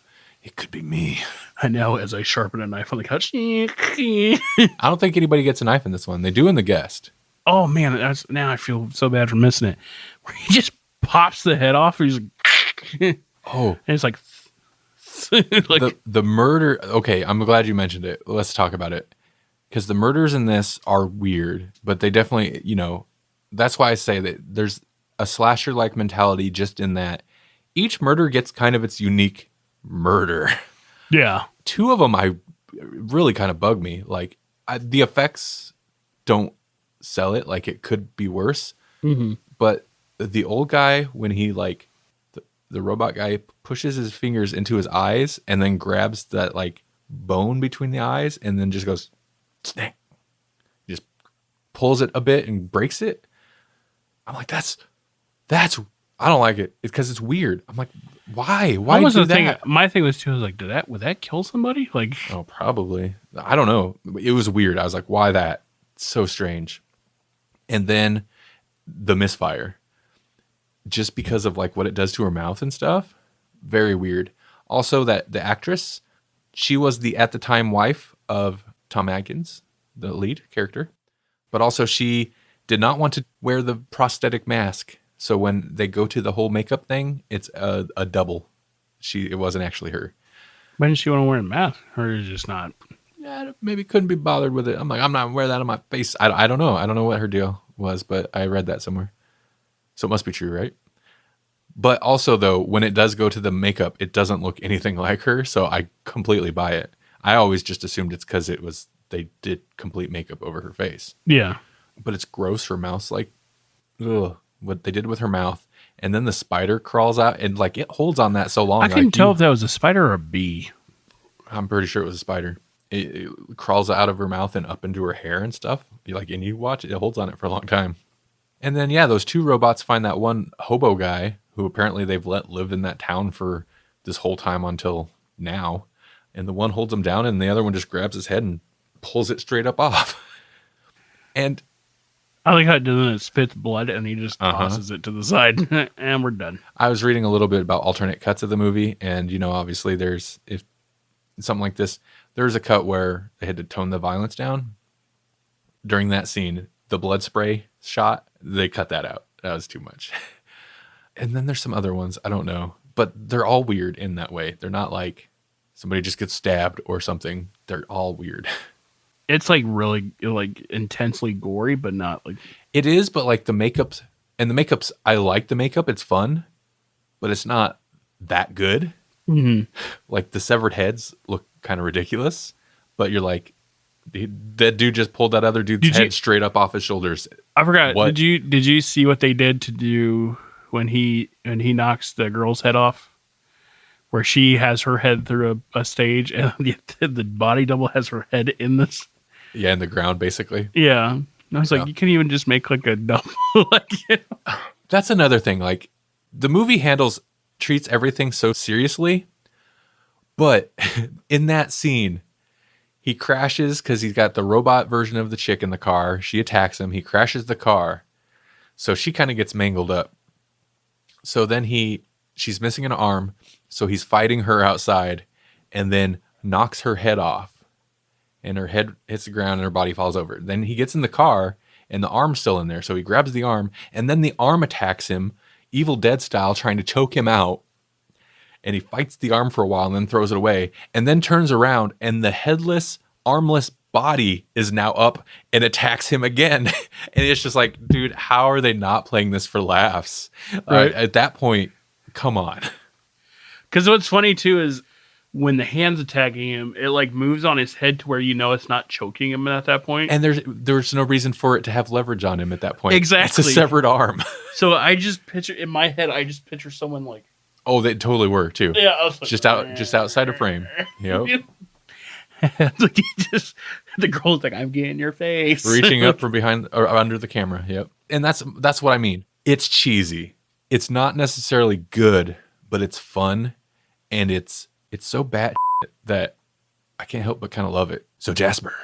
It could be me. I know, as I sharpen a knife on the couch. I don't think anybody gets a knife in this one. They do in The Guest. Oh, man. Now I feel so bad for missing it. Where he just pops the head off. He's like, oh. And it's like, the murder. Okay, I'm glad you mentioned it. Let's talk about it. Because the murders in this are weird, but they definitely, that's why I say that there's a slasher-like mentality just in that each murder gets kind of its unique murder. Yeah. 2 of them I really kind of bug me. Like, the effects don't sell it. Like, it could be worse. Mm-hmm. But the old guy, when he, like, the robot guy pushes his fingers into his eyes and then grabs that, like, bone between the eyes and then just goes, snap. He just pulls it a bit and breaks it. I'm like, that's I don't like it. It's because it's weird. I'm like, Why? What Why was do the thing? that? My thing was too. I was like, would that kill somebody? Like, Oh, probably. I don't know. It was weird. I was like, why that? It's so strange. And then the misfire, just because of like what it does to her mouth and stuff. Very weird. Also, that the actress, she was the at the time wife of Tom Atkins, the lead character, but also she did not want to wear the prosthetic mask. So when they go to the whole makeup thing, it's a double. It wasn't actually her. why didn't she want to wear a mask? Or is it just not? Yeah, maybe couldn't be bothered with it. I'm like, I'm not wearing that on my face. I don't know. I don't know what her deal was, but I read that somewhere. So it must be true, right? But also, though, when it does go to the makeup, it doesn't look anything like her. So I completely buy it. I always just assumed it's because they did complete makeup over her face. Yeah. But it's gross. Her mouth's like, ugh, what they did with her mouth. And then the spider crawls out and like it holds on that so long. I couldn't like, tell if that was a spider or a bee. I'm pretty sure it was a spider. It crawls out of her mouth and up into her hair and stuff. And you watch it, it holds on it for a long time. And then, yeah, those two robots find that one hobo guy who apparently they've let live in that town for this whole time until now. And the one holds him down and the other one just grabs his head and pulls it straight up off. And I like how it doesn't. It spits blood and he just tosses it to the side and we're done. I was reading a little bit about alternate cuts of the movie. And, obviously if something like this, there's a cut where they had to tone the violence down. During that scene, the blood spray shot, they cut that out. That was too much. And then there's some other ones. I don't know. But they're all weird in that way. They're not like somebody just gets stabbed or something. They're all weird. It's like really like intensely gory, but not like... It is, but like the makeups, I like the makeup. It's fun, but it's not that good. Mm-hmm. Like the severed heads look kind of ridiculous, but you're like, that dude just pulled that other dude's head straight up off his shoulders. I forgot. What? Did you see what they did to do when he knocks the girl's head off? Where she has her head through a stage and the body double has her head in this. Yeah, in the ground, basically. Yeah. And I was like, you can't even just make like a double. That's another thing. Like the movie treats everything so seriously, but in that scene, he crashes because he's got the robot version of the chick in the car. She attacks him. He crashes the car. So she kind of gets mangled up. So then she's missing an arm. So he's fighting her outside and then knocks her head off. And her head hits the ground and her body falls over. Then he gets in the car and the arm's still in there. So he grabs the arm and then the arm attacks him, Evil Dead style, trying to choke him out. And he fights the arm for a while and then throws it away and then turns around and the headless, armless body is now up and attacks him again. And it's just like, dude, how are they not playing this for laughs? Right. At that point, come on. Because what's funny too is when the hand's attacking him, it like moves on his head to where it's not choking him at that point. And there's no reason for it to have leverage on him at that point. Exactly. It's a severed arm. So I just picture in my head, someone like, oh, they totally were too. yeah, I was like, just outside of frame. Yep. Like the girl's like, I'm getting your face, reaching up from behind or under the camera. Yep. And that's what I mean. It's cheesy. It's not necessarily good, but it's fun, and it's so bad that I can't help but kind of love it. So Jasper,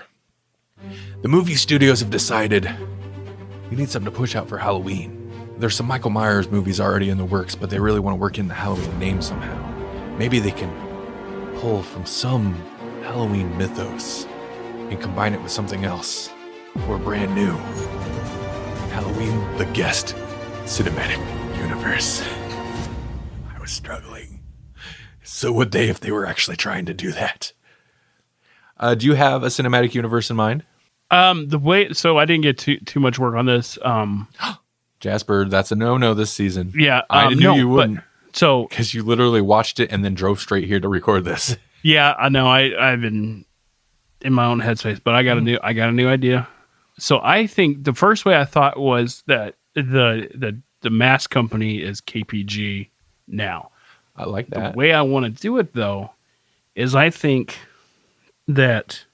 the movie studios have decided we need something to push out for Halloween. There's some Michael Myers movies already in the works, but they really want to work in the Halloween name somehow. Maybe they can pull from some Halloween mythos and combine it with something else for a brand new Halloween the Guest Cinematic Universe. I was struggling. So would they if they were actually trying to do that. Do you have a cinematic universe in mind? So I didn't get too much work on this. Jasper, that's a no-no this season. Yeah, I knew you wouldn't. So because you literally watched it and then drove straight here to record this. Yeah, I know. I've been in my own headspace, but I got a new idea. So I think the first way I thought was that the mask company is KPG now. I like that. The way I want to do it though is I think that,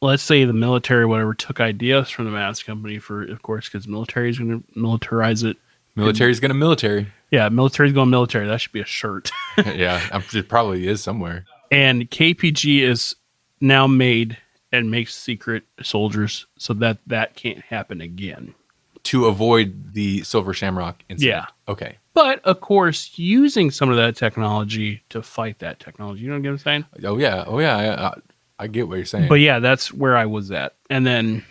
let's say the military, whatever, took ideas from the mask company for, of course, because the military is going to militarize it. Military's going to military. Yeah, military's going military. That should be a shirt. Yeah, it probably is somewhere. And KPG is now made and makes secret soldiers so that can't happen again. To avoid the Silver Shamrock incident. Yeah. Okay. But, of course, using some of that technology to fight that technology. You know what I'm saying? Oh, yeah. I get what you're saying. But, yeah, that's where I was at. And then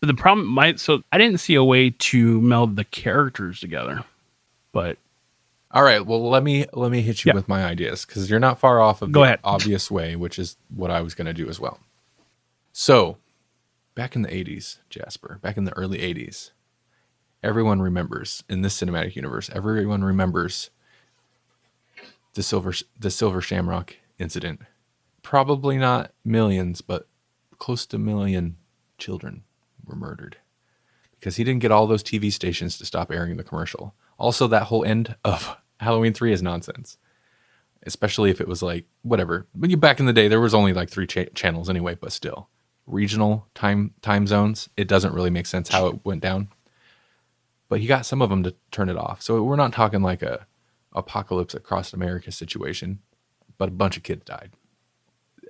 but the problem so I didn't see a way to meld the characters together. But all right, well, let me hit you with my ideas, because you're not far off of the obvious way, which is what I was going to do as well. So, back in the 80s, Jasper, back in the early 80s, everyone remembers, in this cinematic universe, everyone remembers the Silver Shamrock incident. Probably not millions, but close to a million children were murdered because he didn't get all those TV stations to stop airing the commercial. Also, that whole end of Halloween 3 is nonsense, especially if it was like, whatever. But back in the day, there was only like 3 channels anyway, but still. Regional time zones, it doesn't really make sense how it went down. But he got some of them to turn it off. So we're not talking like a apocalypse across America situation, but a bunch of kids died.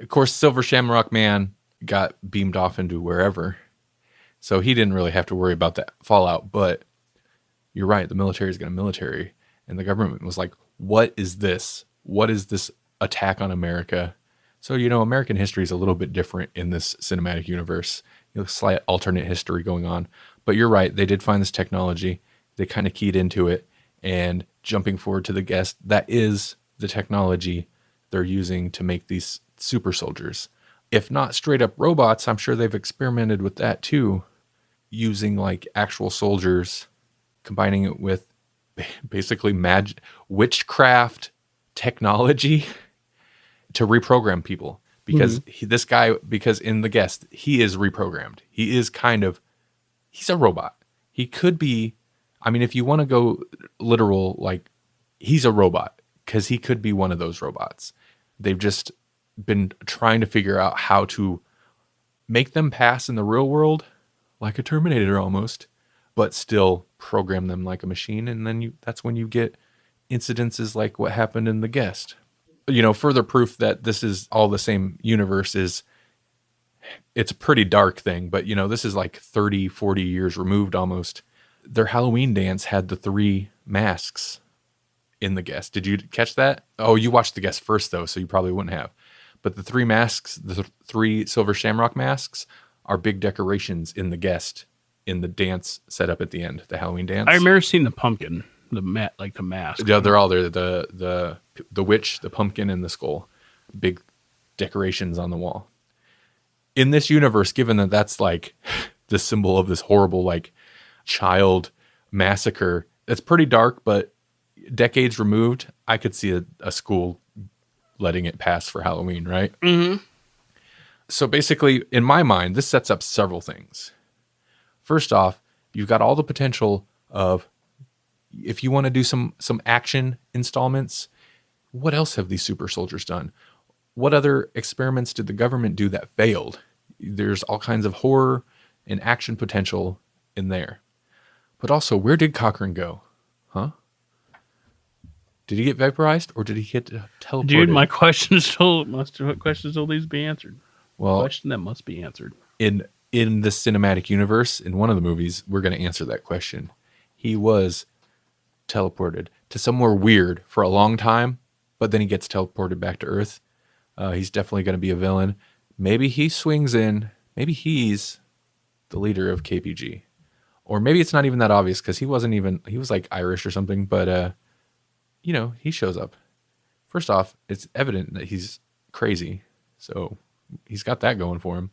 Of course, Silver Shamrock Man got beamed off into wherever. So he didn't really have to worry about that fallout, but you're right. The military is going to military. And the government was like, what is this? What is this attack on America? So, American history is a little bit different in this cinematic universe. Slight alternate history going on. But you're right. They did find this technology. They kind of keyed into it. And jumping forward to the guest, that is the technology they're using to make these super soldiers. If not straight up robots, I'm sure they've experimented with that too, using like actual soldiers, combining it with basically witchcraft technology to reprogram people. Because because in the guest, he is reprogrammed. He is he's a robot. He could be, if you want to go literal, like he's a robot because he could be one of those robots. They've just been trying to figure out how to make them pass in the real world like a Terminator almost, but still program them like a machine. And then that's when you get incidences like what happened in The Guest. Further proof that this is all the same universe is, it's a pretty dark thing, but this is like 30, 40 years removed almost. Their Halloween dance had the 3 masks in The Guest. Did you catch that? Oh, you watched The Guest first though, so you probably wouldn't have. But the 3 masks, the 3 Silver Shamrock masks, are big decorations in The Guest in the dance set up at the end, the Halloween dance. I remember seeing the pumpkin, the mask. Yeah, they're all there. The witch, the pumpkin, and the skull. Big decorations on the wall. In this universe, given that that's like the symbol of this horrible like child massacre, it's pretty dark, but decades removed, I could see a school letting it pass for Halloween, right? Mm-hmm. So basically, in my mind, this sets up several things. First off, you've got all the potential of, if you want to do some action installments, what else have these super soldiers done? What other experiments did the government do that failed? There's all kinds of horror and action potential in there. But also, where did Cochran go? Huh? Did he get vaporized or did he get teleported? Dude, my question still needs to be answered. Well, question that must be answered. In the cinematic universe, in one of the movies, we're going to answer that question. He was teleported to somewhere weird for a long time, but then he gets teleported back to Earth. He's definitely going to be a villain. Maybe he swings in. Maybe he's the leader of KPG. Or maybe it's not even that obvious because he was like Irish or something, but he shows up. First off, it's evident that he's crazy. So he's got that going for him.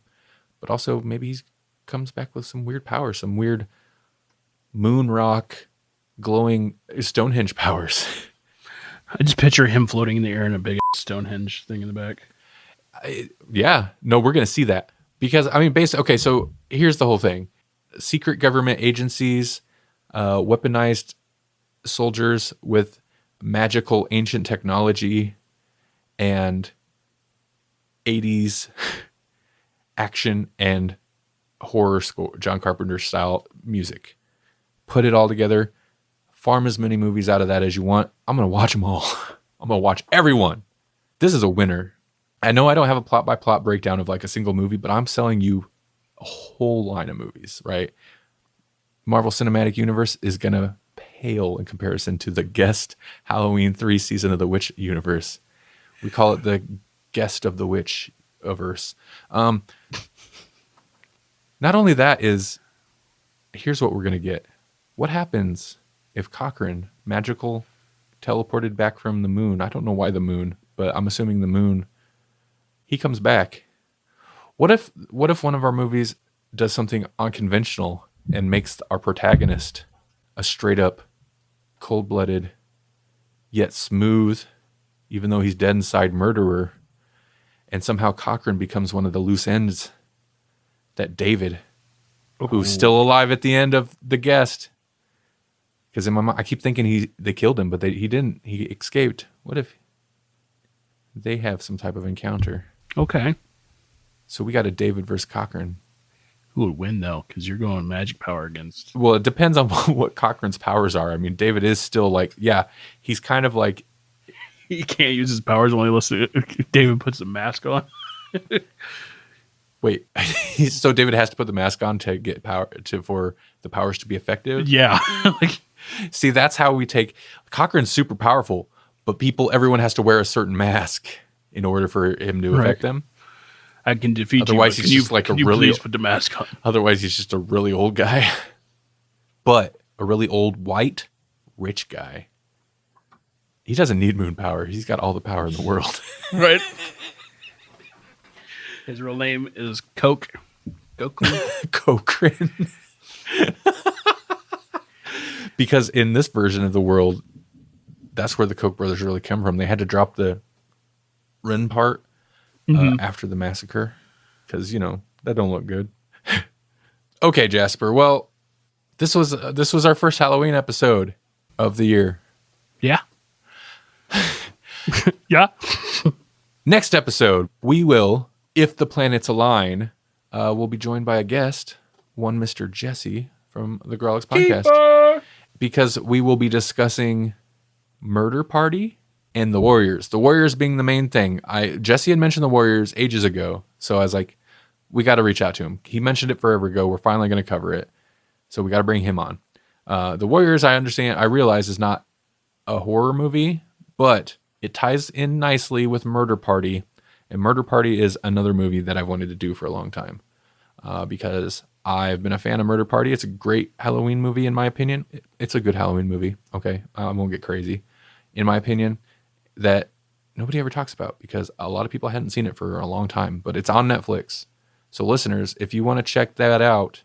But also maybe he comes back with some weird power, some weird moon rock glowing Stonehenge powers. I just picture him floating in the air in a big Stonehenge thing in the back. No, we're going to see that. Because, okay, so here's the whole thing. Secret government agencies, weaponized soldiers with magical ancient technology, and 80s action and horror score, John Carpenter style music. Put it all together, Farm as many movies out of that as you want. I'm going to watch them all. I'm going to watch everyone. This is a winner. I know I don't have a plot by plot breakdown of like a single movie, but I'm selling you a whole line of movies, right? Marvel Cinematic Universe is going to pale in comparison to the guest Halloween 3 Season of the Witch universe. We call it the guest of the witch averse. Not only that is, here's what we're going to get. What happens if Cochrane, magical, teleported back from the moon? I don't know why the moon, but I'm assuming the moon. He comes back. What if one of our movies does something unconventional and makes our protagonist a straight up, cold-blooded, yet smooth, even though he's dead inside, murderer, and somehow Cochrane becomes one of the loose ends that David, who's still alive at the end of The Guest, because in my mind, I keep thinking they killed him, but he didn't. He escaped. What if they have some type of encounter? Okay. So we got a David versus Cochrane. Who would win, though? Because you're going magic power against... Well, it depends on what Cochrane's powers are. I mean, David is still like, yeah, he's kind of like... He can't use his powers when David puts the mask on. Wait, so David has to put the mask on to get power for the powers to be effective? Yeah. See, that's how we take... Cochrane's super powerful, but everyone has to wear a certain mask in order for him to affect them. I can defeat Otherwise, you. He's just like Please put the mask on? Otherwise, he's just a really old guy. But a really old, white, rich guy. He doesn't need moon power. He's got all the power in the world. Right. His real name is Cochrane. Cochrane. Because in this version of the world, that's where the Koch brothers really come from. They had to drop the Ren part after the massacre because, that don't look good. Okay, Jasper. Well, this was our first Halloween episode of the year. Yeah. Yeah. Next episode, we will, if the planets align, we'll be joined by a guest, one Mr. Jesse from the Grawlix podcast, because we will be discussing Murder Party and the Warriors. The Warriors being the main thing. Jesse had mentioned the Warriors ages ago, so I was like, we got to reach out to him. He mentioned it forever ago. We're finally going to cover it, so we got to bring him on. The Warriors, I realize, is not a horror movie, but it ties in nicely with Murder Party, and Murder Party is another movie that I've wanted to do for a long time because I've been a fan of Murder Party. It's a great Halloween movie, in my opinion. It's a good Halloween movie, okay? I won't get crazy. In my opinion, that nobody ever talks about because a lot of people hadn't seen it for a long time, but it's on Netflix. So listeners, if you want to check that out,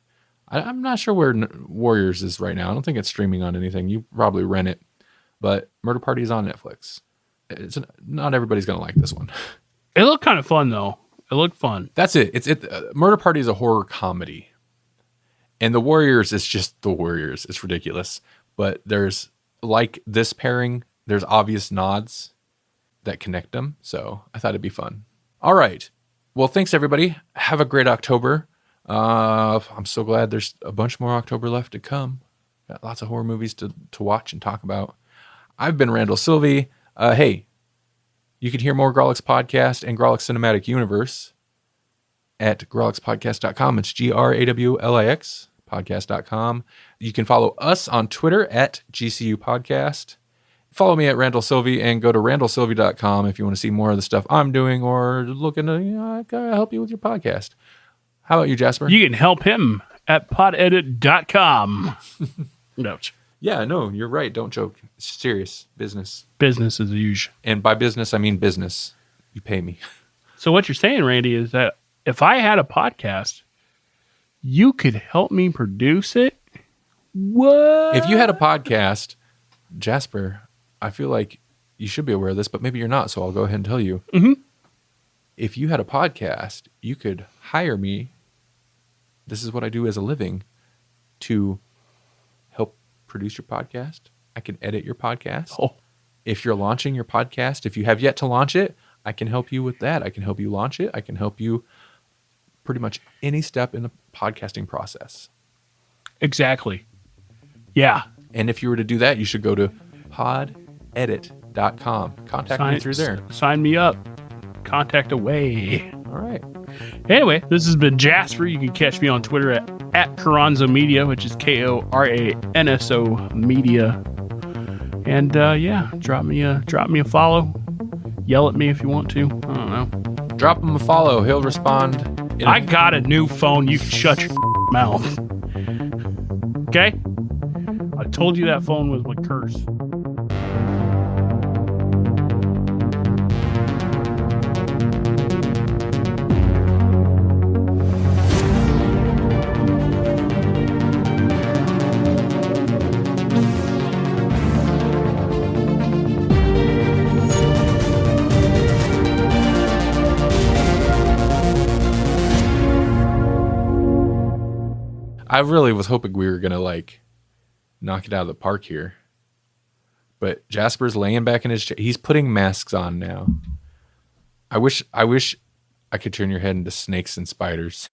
I'm not sure where Warriors is right now. I don't think it's streaming on anything. You probably rent it, but Murder Party is on Netflix. Not everybody's going to like this one. It looked kind of fun, though. It looked fun. That's it. Murder Party is a horror comedy. And the Warriors is just the Warriors. It's ridiculous. But there's, like this pairing, there's obvious nods that connect them. So I thought it'd be fun. All right. Well, thanks, everybody. Have a great October. I'm so glad there's a bunch more October left to come. Got lots of horror movies to watch and talk about. I've been Randall Sylvie. Hey, you can hear more Grawlix Podcast and Grawlix Cinematic Universe at grawlixpodcast.com. It's GRAWLIX podcast.com. You can follow us on Twitter at GCU Podcast. Follow me at Randall Sylvie and go to randallsylvie.com if you want to see more of the stuff I'm doing or looking to help you with your podcast. How about you, Jasper? You can help him at podedit.com. No. Yeah, no, you're right. Don't joke. It's serious business. Business as usual. And by business, I mean business. You pay me. So what you're saying, Randy, is that if I had a podcast, you could help me produce it? What? If you had a podcast, Jasper, I feel like you should be aware of this, but maybe you're not, so I'll go ahead and tell you. Mm-hmm. If you had a podcast, you could hire me. This is what I do as a living to help produce your podcast. I can edit your podcast. Oh. If you're launching your podcast, if you have yet to launch it, I can help you with that. I can help you launch it. I can help you pretty much any step in the podcasting process. Exactly. Yeah. And if you were to do that, you should go to podedit.com. Contact me through there. Sign me up. Contact away. All right. Anyway, this has been Jasper. You can catch me on Twitter at Carranzo Media, which is KORANSO Media. And drop me a follow. Yell at me if you want to. I don't know. Drop him a follow. He'll respond. I got a new phone. You can shut your mouth. Okay? I told you that phone was my curse. I really was hoping we were gonna like knock it out of the park here, but Jasper's laying back in his chair. He's putting masks on now. I wish I could turn your head into snakes and spiders.